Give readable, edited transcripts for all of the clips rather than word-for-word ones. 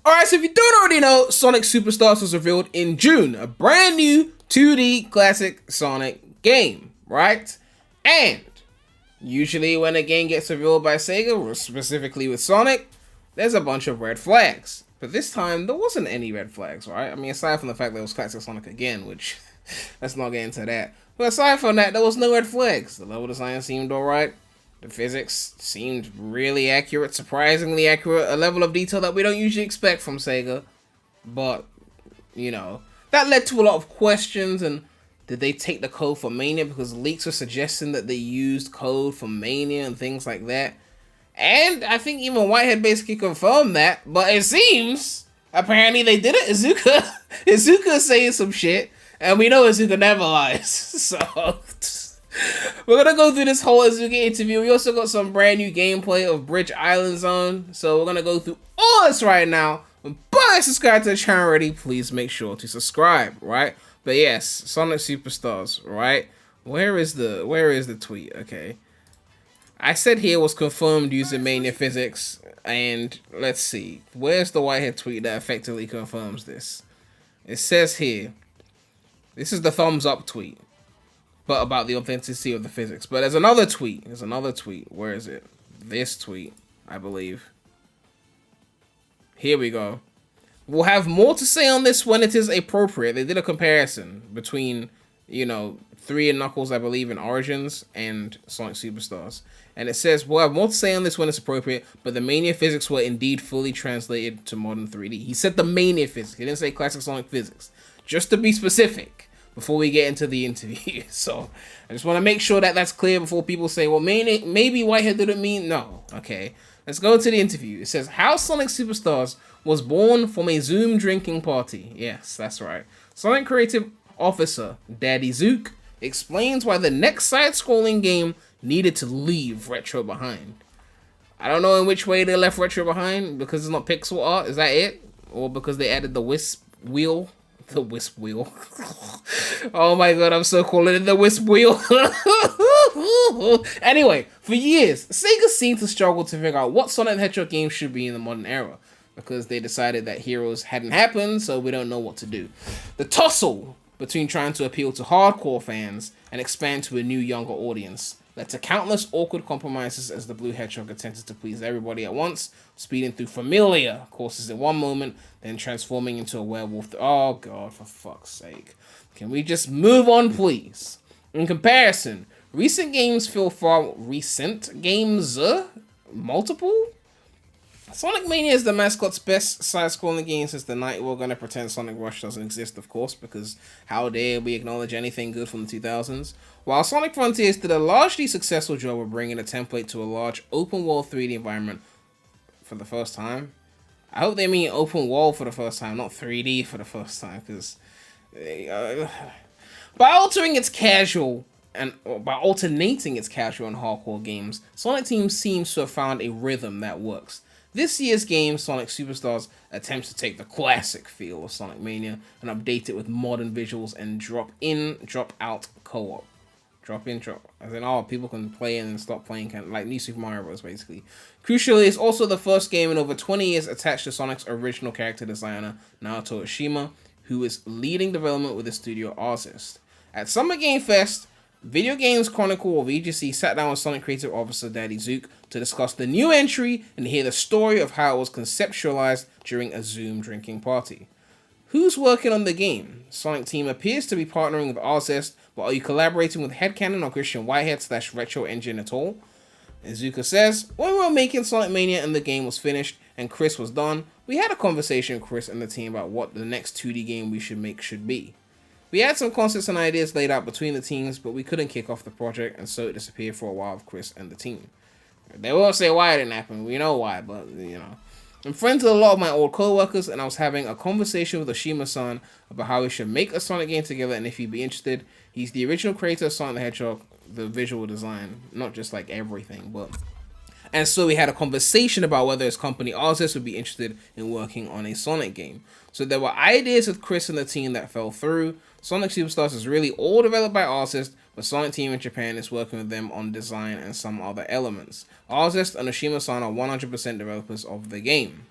Alright, so if you don't already know, Sonic Superstars was revealed in June. A brand new 2D classic Sonic game, right? And usually when a game gets revealed by Sega, or specifically with Sonic, there's a bunch of red flags. But this time, there wasn't any red flags, right? I mean, aside from the fact that it was classic Sonic again, which, let's not get into that. But aside from that, there was no red flags. The level design seemed alright. The physics seemed really accurate, surprisingly accurate, a level of detail that we don't usually expect from Sega. But, you know, that led to a lot of questions, and did they take the code for Mania? Because leaks were suggesting that they used code for Mania and things like that. And I think even Whitehead basically confirmed that, but it seems, apparently they did it. Iizuka saying some shit, and we know Iizuka never lies, so... We're gonna go through this whole Iizuka interview. We also got some brand new gameplay of Bridge Island Zone. So we're gonna go through all this right now. But subscribe to the channel already, please make sure to subscribe, right? But yes, Sonic Superstars, right? Where is the tweet? Okay. I said here was confirmed using Mania physics, and let's see. Where's the Whitehead tweet that effectively confirms this? It says here, this is the thumbs up tweet, but about the authenticity of the physics. But there's another tweet. Where is it? This tweet, I believe. Here we go. We'll have more to say on this when it is appropriate. They did a comparison between, you know, 3 and Knuckles, I believe, in Origins and Sonic Superstars. And it says, we'll have more to say on this when it's appropriate, but the Mania physics were indeed fully translated to modern 3D. He said the Mania physics. He didn't say classic Sonic physics. Just to be specific, before we get into the interview. So I just want to make sure that that's clear before people say, well, maybe Whitehead didn't mean... No. Okay. Let's go to the interview. It says, how Sonic Superstars was born from a Zoom drinking party. Yes, that's right. Sonic Creative Officer Daddy Zook explains why the next side-scrolling game needed to leave Retro behind. I don't know in which way they left Retro behind, because it's not pixel art. Is that it? Or because they added the Wisp wheel? The Wisp wheel. Oh my god, I'm so calling it the Wisp wheel. Anyway, for years, Sega seemed to struggle to figure out what Sonic the Hedgehog game should be in the modern era, because they decided that Heroes hadn't happened, so we don't know what to do. The tussle between trying to appeal to hardcore fans and expand to a new younger audience led to countless awkward compromises as the Blue Hedgehog attempted to please everybody at once, speeding through familiar courses in one moment, then transforming into a werewolf. Oh god, for fuck's sake. Can we just move on, please? In comparison, recent games feel far... multiple? Sonic Mania is the mascot's best side-scrolling game since the night. We're gonna pretend Sonic Rush doesn't exist, of course, because how dare we acknowledge anything good from the 2000s. While Sonic Frontiers did a largely successful job of bringing a template to a large open-world 3D environment for the first time. I hope they mean open world for the first time, not 3D for the first time, because by alternating its casual and hardcore games, Sonic Team seems to have found a rhythm that works. This year's game, Sonic Superstars, attempts to take the classic feel of Sonic Mania and update it with modern visuals and drop in, drop out co-op. Drop in, drop... As in, oh, people can play in and stop playing, kind of like New Super Mario Bros. Basically. Crucially, it's also the first game in over 20 years attached to Sonic's original character designer, Naoto Oshima, who is leading development with the studio Artist. At Summer Game Fest, Video Games Chronicle, or VGC, sat down with Sonic Creative Officer Daddy Zook to discuss the new entry and hear the story of how it was conceptualized during a Zoom drinking party. Who's working on the game? Sonic Team appears to be partnering with Artist, but are you collaborating with Headcanon or Christian Whitehead / Retro Engine at all? Iizuka says, when we were making Sonic Mania and the game was finished and Chris was done, we had a conversation with Chris and the team about what the next 2D game we should make should be. We had some concepts and ideas laid out between the teams, but we couldn't kick off the project, and so it disappeared for a while with Chris and the team. They won't say why it didn't happen, we know why, but, you know. I'm friends with a lot of my old co-workers, and I was having a conversation with Oshima-san about how we should make a Sonic game together, and if he'd be interested. He's the original creator of Sonic the Hedgehog, the visual design, not just like everything, but... And so we had a conversation about whether his company Artist would be interested in working on a Sonic game. So there were ideas with Chris and the team that fell through. Sonic Superstars is really all developed by Artist, but Sonic Team in Japan is working with them on design and some other elements. Artist and Oshima-san are 100% developers of the game.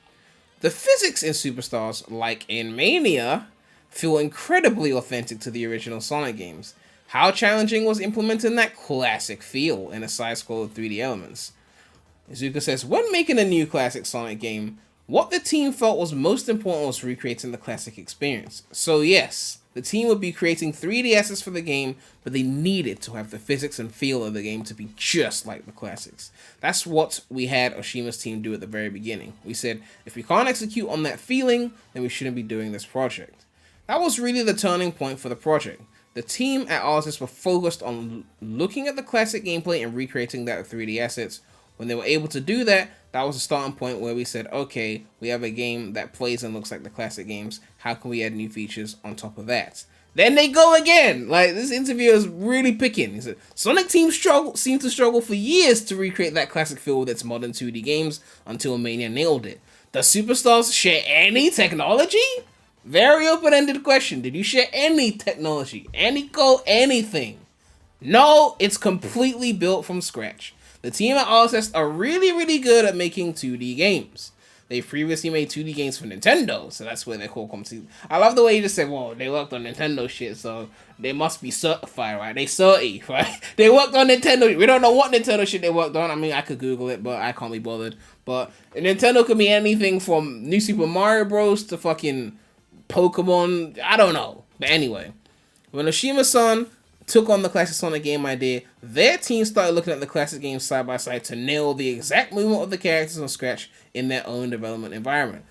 The physics in Superstars, like in Mania, feel incredibly authentic to the original Sonic games. How challenging was implementing that classic feel in a side-scroller 3D elements? Iizuka says, when making a new classic Sonic game, what the team felt was most important was recreating the classic experience. So yes, the team would be creating 3D assets for the game, but they needed to have the physics and feel of the game to be just like the classics. That's what we had Oshima's team do at the very beginning. We said, if we can't execute on that feeling, then we shouldn't be doing this project. That was really the turning point for the project. The team at Artist were focused on looking at the classic gameplay and recreating that with 3D assets. When they were able to do that, that was a starting point where we said, okay, we have a game that plays and looks like the classic games. How can we add new features on top of that? Then they go again. Like, this interviewer is really picking. He said, Sonic team seemed to struggle for years to recreate that classic feel with its modern 2D games until Mania nailed it. Does Superstars share any technology? Very open-ended question. Did you share any technology? Any code? Anything? No, it's completely built from scratch. The team at RSS are really good at making 2D games. They've previously made 2D games for Nintendo, so that's where their core comes to. I love the way you just said, well, they worked on Nintendo shit, so they must be certified, right? They certy, right? They worked on Nintendo. We don't know what Nintendo shit they worked on. I mean, I could Google it, but I can't be bothered. But Nintendo could be anything from New Super Mario Bros. To fucking Pokemon. I don't know. But anyway, when Oshima-san took on the classic Sonic game idea, their team started looking at the classic games side by side to nail the exact movement of the characters from scratch in their own development environment.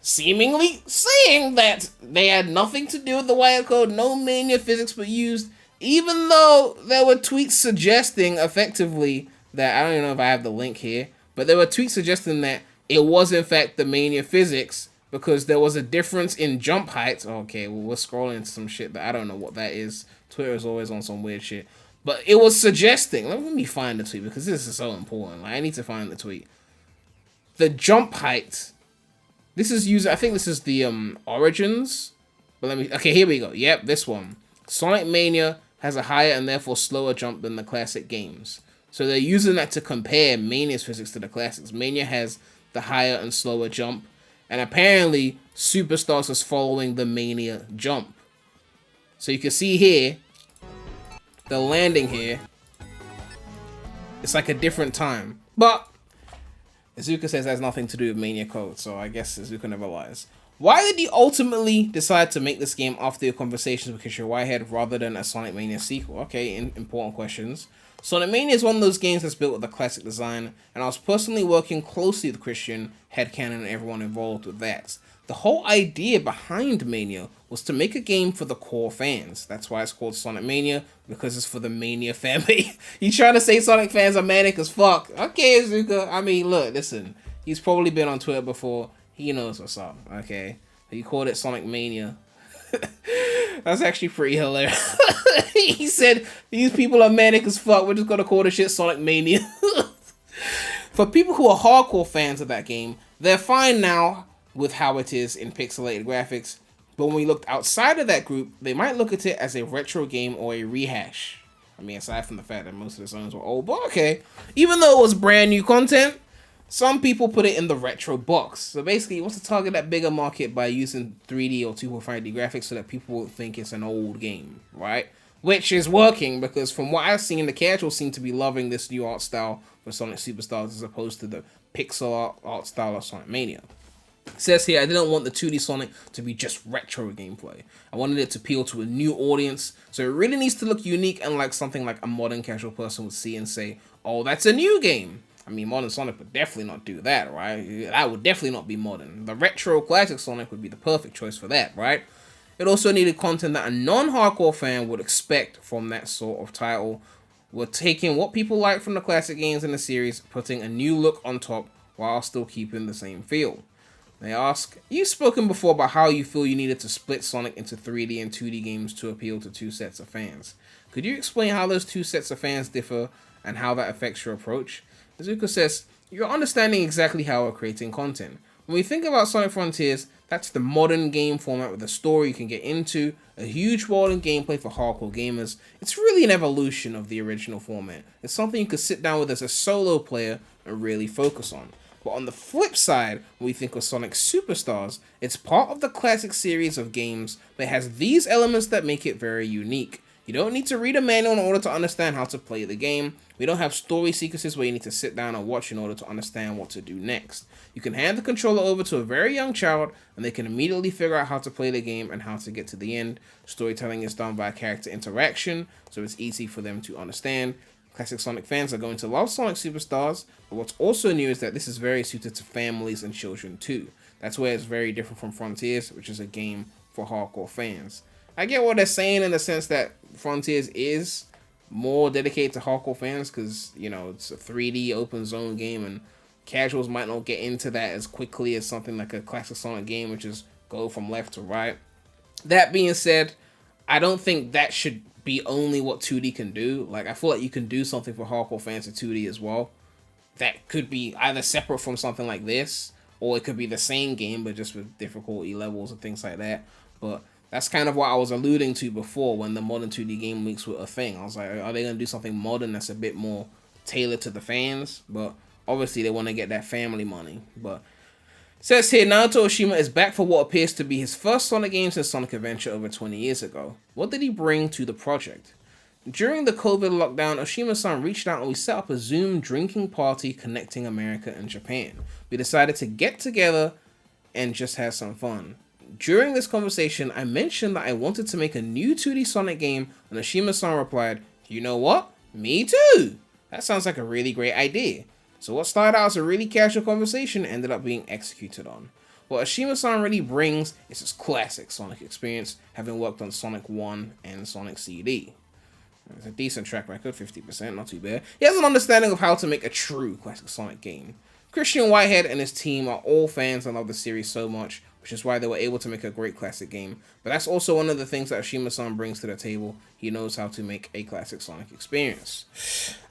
Seemingly saying that they had nothing to do with the wire code, no Mania physics were used, even though there were tweets suggesting effectively that, I don't even know if I have the link here, but there were tweets suggesting that it was in fact the Mania physics because there was a difference in jump heights. Okay, well, we're scrolling into some shit that I don't know what that is. Twitter is always on some weird shit. But it was suggesting, let me find the tweet because this is so important. Like, I need to find the tweet. The jump height. This is using, I think this is the Origins. But okay, here we go. Yep, this one. Sonic Mania has a higher and therefore slower jump than the classic games. So they're using that to compare Mania's physics to the classics. Mania has the higher and slower jump. And apparently, Superstars is following the Mania jump. So you can see here, the landing here, it's like a different time. But Iizuka says that has nothing to do with Mania code, so I guess Iizuka never lies. Why did you ultimately decide to make this game after your conversations with Kishiro Whitehead rather than a Sonic Mania sequel? Okay, important questions. Sonic Mania is one of those games that's built with a classic design, and I was personally working closely with Christian, Headcanon, and everyone involved with that. The whole idea behind Mania was to make a game for the core fans. That's why it's called Sonic Mania, because it's for the Mania family. You trying to say Sonic fans are manic as fuck? Okay, Iizuka. I mean, look, listen. He's probably been on Twitter before. He knows what's up, okay? He called it Sonic Mania. That's actually pretty hilarious. He said, these people are manic as fuck. We're just gonna call this shit Sonic Mania. For people who are hardcore fans of that game, they're fine now with how it is in pixelated graphics, but when we looked outside of that group, they might look at it as a retro game or a rehash. I mean, aside from the fact that most of the songs were old, but okay. Even though it was brand new content, some people put it in the retro box. So basically, it wants to target that bigger market by using 3D or 2.5D graphics so that people won't think it's an old game, right? Which is working, because from what I've seen, the casuals seem to be loving this new art style for Sonic Superstars as opposed to the pixel art style of Sonic Mania. It says here, I didn't want the 2D Sonic to be just retro gameplay. I wanted it to appeal to a new audience, so it really needs to look unique and like something like a modern casual person would see and say, oh, that's a new game. I mean, modern Sonic would definitely not do that, right? That would definitely not be modern. The retro classic Sonic would be the perfect choice for that, right? It also needed content that a non-hardcore fan would expect from that sort of title. We're taking what people like from the classic games in the series, putting a new look on top while still keeping the same feel. They ask, you've spoken before about how you feel you needed to split Sonic into 3D and 2D games to appeal to two sets of fans. Could you explain how those two sets of fans differ and how that affects your approach? Iizuka says, you're understanding exactly how we're creating content. When we think about Sonic Frontiers, that's the modern game format with a story you can get into, a huge world and gameplay for hardcore gamers. It's really an evolution of the original format. It's something you could sit down with as a solo player and really focus on. But on the flip side, when we think of Sonic Superstars, it's part of the classic series of games that has these elements that make it very unique. You don't need to read a manual in order to understand how to play the game. We don't have story sequences where you need to sit down and watch in order to understand what to do next. You can hand the controller over to a very young child and they can immediately figure out how to play the game and how to get to the end. Storytelling is done by character interaction, so it's easy for them to understand. Classic Sonic fans are going to love Sonic Superstars, but what's also new is that this is very suited to families and children too. That's where it's very different from Frontiers, which is a game for hardcore fans. I get what they're saying in the sense that Frontiers is more dedicated to hardcore fans because, you know, it's a 3D open zone game and casuals might not get into that as quickly as something like a classic Sonic game, which is go from left to right. That being said, I don't think that should be only what 2D can do. Like, I feel like you can do something for hardcore fans in 2D as well. That could be either separate from something like this, or it could be the same game, but just with difficulty levels and things like that. But that's kind of what I was alluding to before when the modern 2D game weeks were a thing. I was like, are they going to do something modern that's a bit more tailored to the fans? But obviously they want to get that family money. But it says here, Naoto Oshima is back for what appears to be his first Sonic game since Sonic Adventure over 20 years ago. What did he bring to the project? During the COVID lockdown, Oshima-san reached out and we set up a Zoom drinking party connecting America and Japan. We decided to get together and just have some fun. During this conversation, I mentioned that I wanted to make a new 2D Sonic game, and Oshima-san replied, "You know what? Me too! That sounds like a really great idea." So what started out as a really casual conversation ended up being executed on. What Oshima-san really brings is his classic Sonic experience, having worked on Sonic 1 and Sonic CD. It's a decent track record, 50%, not too bad. He has an understanding of how to make a true classic Sonic game. Christian Whitehead and his team are all fans and love the series so much, which is why they were able to make a great classic game. But that's also one of the things that Oshima-san brings to the table. He knows how to make a classic Sonic experience.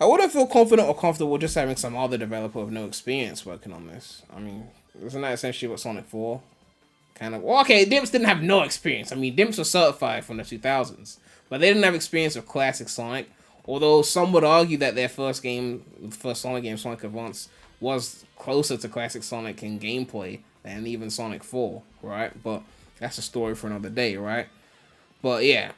I wouldn't feel confident or comfortable just having some other developer with no experience working on this. I mean, isn't that essentially what Sonic 4 kind of... Well, okay, Dimps didn't have no experience. I mean, Dimps was certified from the 2000s, but they didn't have experience with classic Sonic. Although some would argue that their first Sonic game, Sonic Advance, was closer to classic Sonic in gameplay than even Sonic 4, right? But that's a story for another day, right? But yeah,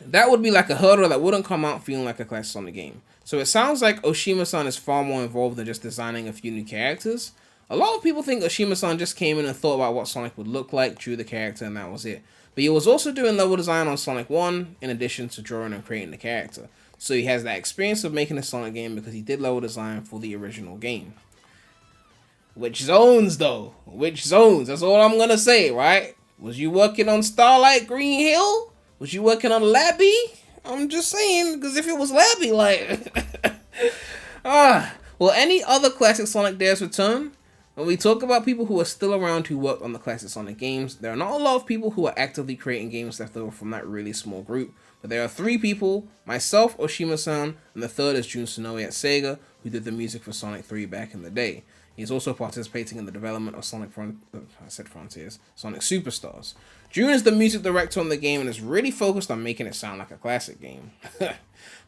that would be like a hurdle that wouldn't come out feeling like a classic Sonic game. So it sounds like Oshima-san is far more involved than just designing a few new characters. A lot of people think Oshima-san just came in and thought about what Sonic would look like, drew the character, and that was it. But he was also doing level design on Sonic 1, in addition to drawing and creating the character. So he has that experience of making a Sonic game because he did level design for the original game. Which zones, though? Which zones? That's all I'm gonna say, right? Was you working on Starlight Green Hill? Was you working on Labby? I'm just saying, because if it was Labby, like... Will any other classic Sonic dares return? When we talk about people who are still around who worked on the classic Sonic games, there are not a lot of people who are actively creating games left over from that really small group, but there are 3 people, myself, Oshima-san, and the third is Jun Sonoe at Sega, who did the music for Sonic 3 back in the day. He's also participating in the development of Sonic Superstars. Jun is the music director on the game and is really focused on making it sound like a classic game. But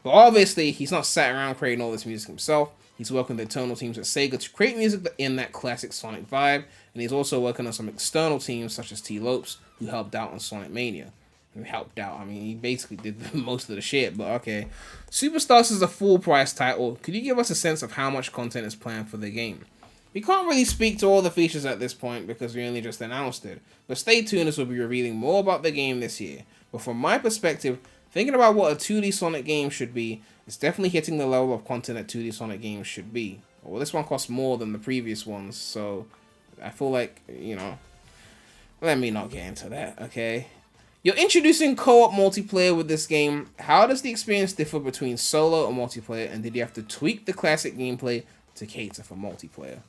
obviously, he's not sat around creating all this music himself. He's working with internal teams at Sega to create music in that classic Sonic vibe, and he's also working on some external teams such as T. Lopes, who helped out on Sonic Mania. I mean, he basically did most of the shit, but okay. Superstars is a full price title. Could you give us a sense of how much content is planned for the game? We can't really speak to all the features at this point because we only just announced it, but stay tuned as we'll be revealing more about the game this year. But from my perspective, thinking about what a 2D Sonic game should be, it's definitely hitting the level of content that 2D Sonic games should be. Well, this one costs more than the previous ones, so I feel like, you know, let me not get into that, okay? You're introducing co-op multiplayer with this game. How does the experience differ between solo and multiplayer, and did you have to tweak the classic gameplay to cater for multiplayer?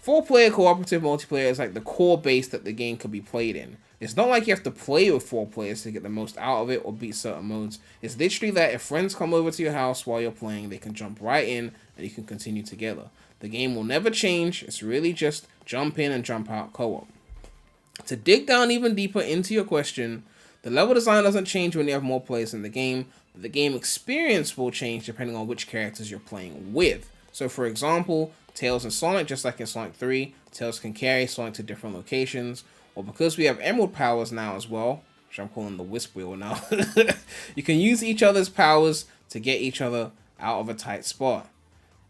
4-player cooperative multiplayer is like the core base that the game could be played in. It's not like you have to play with 4 players to get the most out of it or beat certain modes. It's literally that if friends come over to your house while you're playing, they can jump right in and you can continue together. The game will never change. It's really just jump in and jump out co-op. To dig down even deeper into your question, the level design doesn't change when you have more players in the game, but the game experience will change depending on which characters you're playing with. So for example, Tails and Sonic, just like in Sonic 3, Tails can carry Sonic to different locations, or because we have Emerald powers now as well, which I'm calling the Wisp Wheel now, you can use each other's powers to get each other out of a tight spot.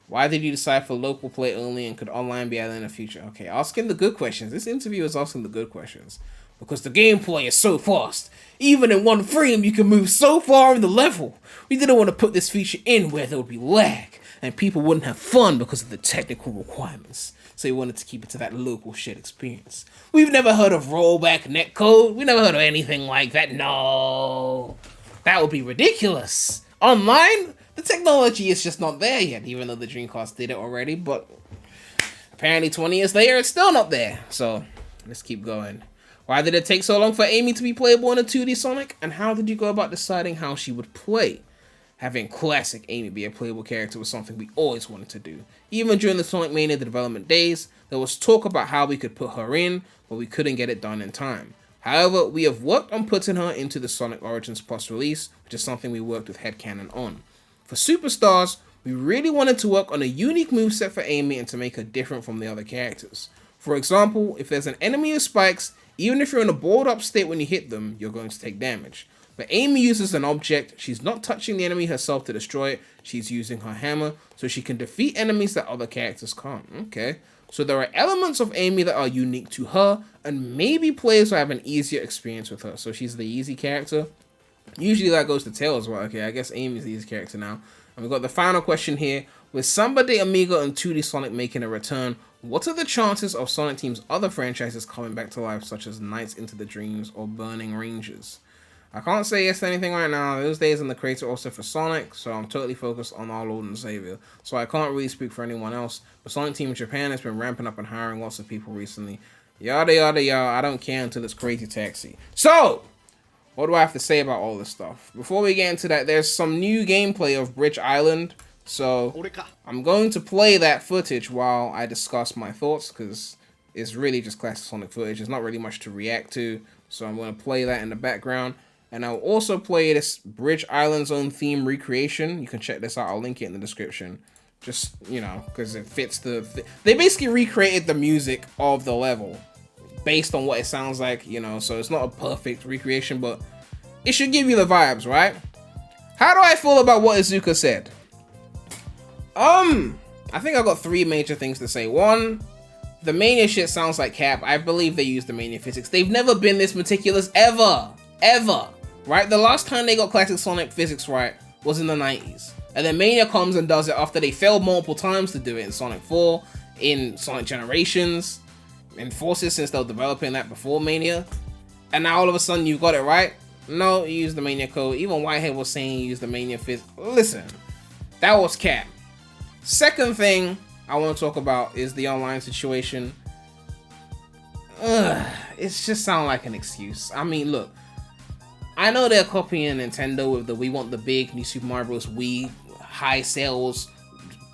Why did you decide for local play only, and could online be added in the future? Okay, asking the good questions. This interview is asking the good questions. Because the gameplay is so fast. Even in one frame, you can move so far in the level. We didn't want to put this feature in where there would be lag, and people wouldn't have fun because of the technical requirements. So we wanted to keep it to that local shared experience. We've never heard of rollback netcode. We never heard of anything like that. No. That would be ridiculous. Online, the technology is just not there yet, even though the Dreamcast did it already, but apparently 20 years later, it's still not there. So, let's keep going. Why did it take so long for Amy to be playable in a 2D Sonic? And how did you go about deciding how she would play? Having classic Amy be a playable character was something we always wanted to do. Even during the Sonic Mania development days, there was talk about how we could put her in, but we couldn't get it done in time. However, we have worked on putting her into the Sonic Origins Plus release, which is something we worked with Headcanon on. For Superstars, we really wanted to work on a unique moveset for Amy and to make her different from the other characters. For example, if there's an enemy with spikes, even if you're in a balled up state when you hit them, you're going to take damage. But Amy uses an object, she's not touching the enemy herself to destroy it, she's using her hammer, so she can defeat enemies that other characters can't. Okay, so there are elements of Amy that are unique to her, and maybe players will have an easier experience with her. So she's the easy character. Usually that goes to Tails, well, okay, I guess Amy's the easy character now. And we've got the final question here. With Somebody Amiga and 2D Sonic making a return, what are the chances of Sonic Team's other franchises coming back to life, such as Nights into the Dreams or Burning Rangers? I can't say yes to anything right now. Those days in the creator also for Sonic, so I'm totally focused on our Lord and Savior. So I can't really speak for anyone else. But Sonic Team in Japan has been ramping up and hiring lots of people recently. Yada yada yada, I don't care until it's Crazy Taxi. So, what do I have to say about all this stuff? Before we get into that, there's some new gameplay of Bridge Island. So, I'm going to play that footage while I discuss my thoughts, because it's really just classic Sonic footage. There's not really much to react to, so I'm going to play that in the background. And I'll also play this Bridge Island Zone theme recreation. You can check this out. I'll link it in the description. Just, you know, because it fits the... They basically recreated the music of the level based on what it sounds like, you know. So it's not a perfect recreation, but it should give you the vibes, right? How do I feel about what Iizuka said? I think I've got three major things to say. One, the Mania shit sounds like cap. I believe they used the Mania physics. They've never been this meticulous ever. Ever. Right? The last time they got classic Sonic physics right was in the 90s. And then Mania comes and does it after they failed multiple times to do it in Sonic 4, in Sonic Generations, in Forces since they were developing that before Mania. And now all of a sudden you got it right? No, you used the Mania code. Even Whitehead was saying you used the Mania physics. Listen, that was cap. Second thing I want to talk about is the online situation. It just sounds like an excuse. I mean, look, I know they're copying Nintendo with the we want the big New Super Mario Bros. Wii high sales,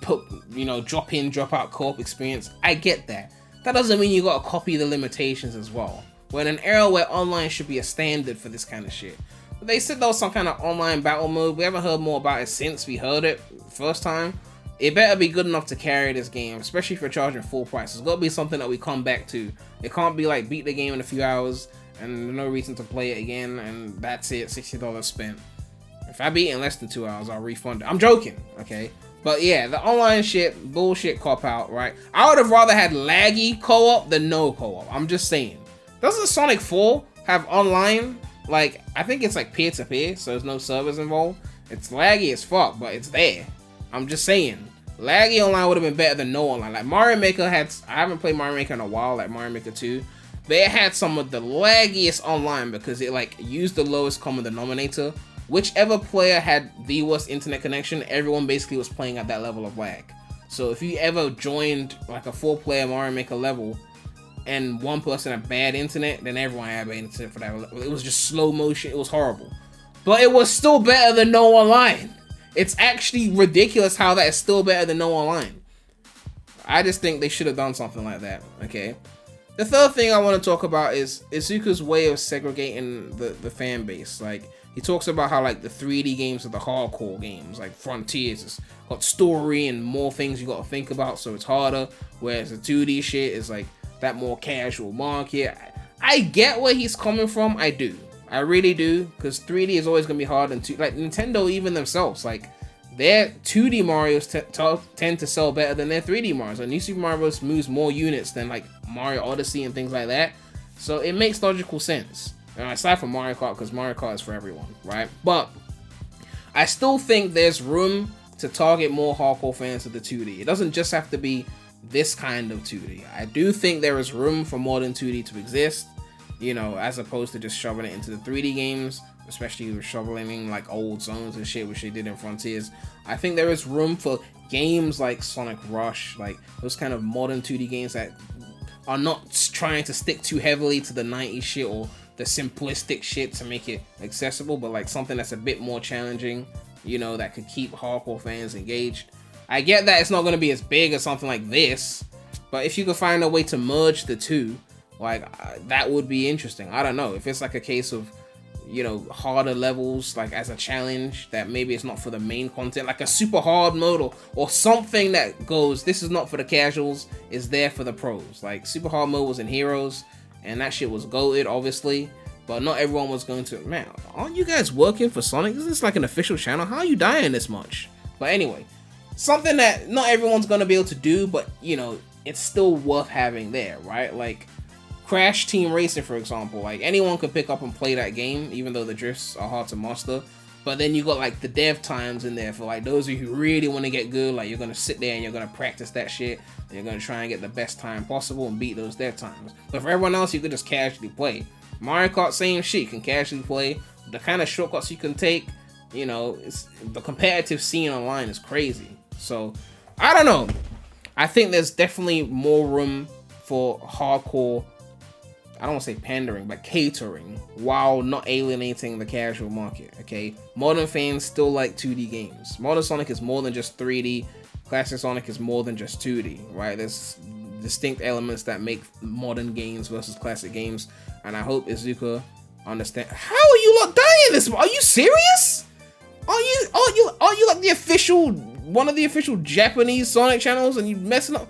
drop in, drop out co-op experience. I get that. That doesn't mean you gotta copy the limitations as well. We're in an era where online should be a standard for this kind of shit. But they said there was some kind of online battle mode. We haven't heard more about it since we heard it first time. It better be good enough to carry this game, especially if you're charging full price. It's gotta be something that we come back to. It can't be like beat the game in a few hours and no reason to play it again, and that's it, $60 spent. If I beat it in less than 2 hours, I'll refund it. I'm joking, okay? But yeah, the online shit, bullshit cop-out, right? I would have rather had laggy co-op than no co-op. I'm just saying. Doesn't Sonic 4 have online? Like, I think it's like peer-to-peer, so there's no servers involved. It's laggy as fuck, but it's there. I'm just saying. Laggy online would have been better than no online. Like, Mario Maker had... I haven't played Mario Maker in a while, like Mario Maker 2. But it had some of the laggiest online because it, like, used the lowest common denominator. Whichever player had the worst internet connection, everyone basically was playing at that level of lag. So if you ever joined, like, a 4-player Mario Maker level and one person had bad internet, then everyone had bad internet for that. It was just slow motion. It was horrible. But it was still better than no online. It's actually ridiculous how that is still better than no online. I just think they should have done something like that, okay? The third thing I want to talk about is Iizuka's way of segregating the fan base. Like, he talks about how like the 3D games are the hardcore games, like Frontiers. It's got story and more things you got to think about, so it's harder. Whereas the 2D shit is like that more casual market. I get where he's coming from. I do. I really do, because 3D is always gonna be hard, and like Nintendo even themselves, like their 2D Marios tend to sell better than their 3D Marios. And New Super Mario Bros. Moves more units than like Mario Odyssey and things like that, so it makes logical sense. Aside from Mario Kart, because Mario Kart is for everyone, right? But I still think there's room to target more hardcore fans of the 2D. It doesn't just have to be this kind of 2D. I do think there is room for modern 2D to exist, you know, as opposed to just shoving it into the 3D games, especially with shoveling like old zones and shit, which they did in Frontiers. I think there is room for games like Sonic Rush, like those kind of modern 2D games that are not trying to stick too heavily to the 90s shit or the simplistic shit to make it accessible, but like something that's a bit more challenging, you know, that could keep hardcore fans engaged. I get that it's not going to be as big as something like this, but if you could find a way to merge the two, like that would be interesting. I don't know if it's like a case of, you know, harder levels like as a challenge that maybe it's not for the main content, like a super hard mode or something that goes, this is not for the casuals, is there for the pros. Like super hard mode was in Heroes and that shit was goated, obviously, but not everyone was going to. Man, aren't you guys working for Sonic? Isn't this like an official channel? How are you dying this much? But anyway, something that not everyone's gonna be able to do, but you know, it's still worth having there, right? Like Crash Team Racing, for example, like anyone could pick up and play that game, even though the drifts are hard to master. But then you got like the dev times in there for like those of you who really want to get good. Like you're gonna sit there and you're gonna practice that shit, and you're gonna try and get the best time possible and beat those dev times. But for everyone else, you could just casually play. Mario Kart, same shit, you can casually play. The kind of shortcuts you can take, you know, it's the competitive scene online is crazy. So I don't know. I think there's definitely more room for hardcore, I don't want to say pandering, but catering, while not alienating the casual market, okay? Modern fans still like 2D games. Modern Sonic is more than just 3D. Classic Sonic is more than just 2D, right? There's distinct elements that make modern games versus classic games, and I hope Iizuka understand. How are you not dying this? Are you serious? Are you like the official, one of the official Japanese Sonic channels, and you messing up?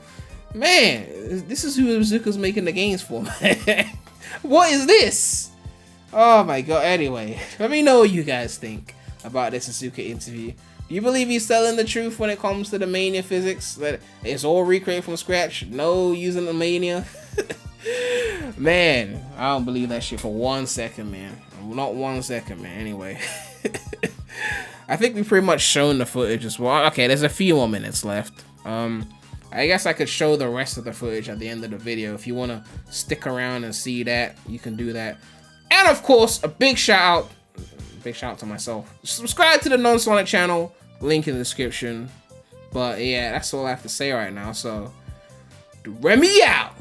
Man, this is who Iizuka's making the games for, man. What is this? Oh my god. Anyway, let me know what you guys think about this Iizuka interview. Do you believe he's telling the truth when it comes to the Mania physics? That it's all recreated from scratch? No using the Mania? Man, I don't believe that shit for 1 second, man. Not 1 second, man. Anyway. I think we've pretty much shown the footage as well. Okay, there's a few more minutes left. I guess I could show the rest of the footage at the end of the video. If you want to stick around and see that, you can do that. And of course, a big shout out to myself. Subscribe to the Non-Sonic channel, link in the description. But yeah, that's all I have to say right now. So, Premy out!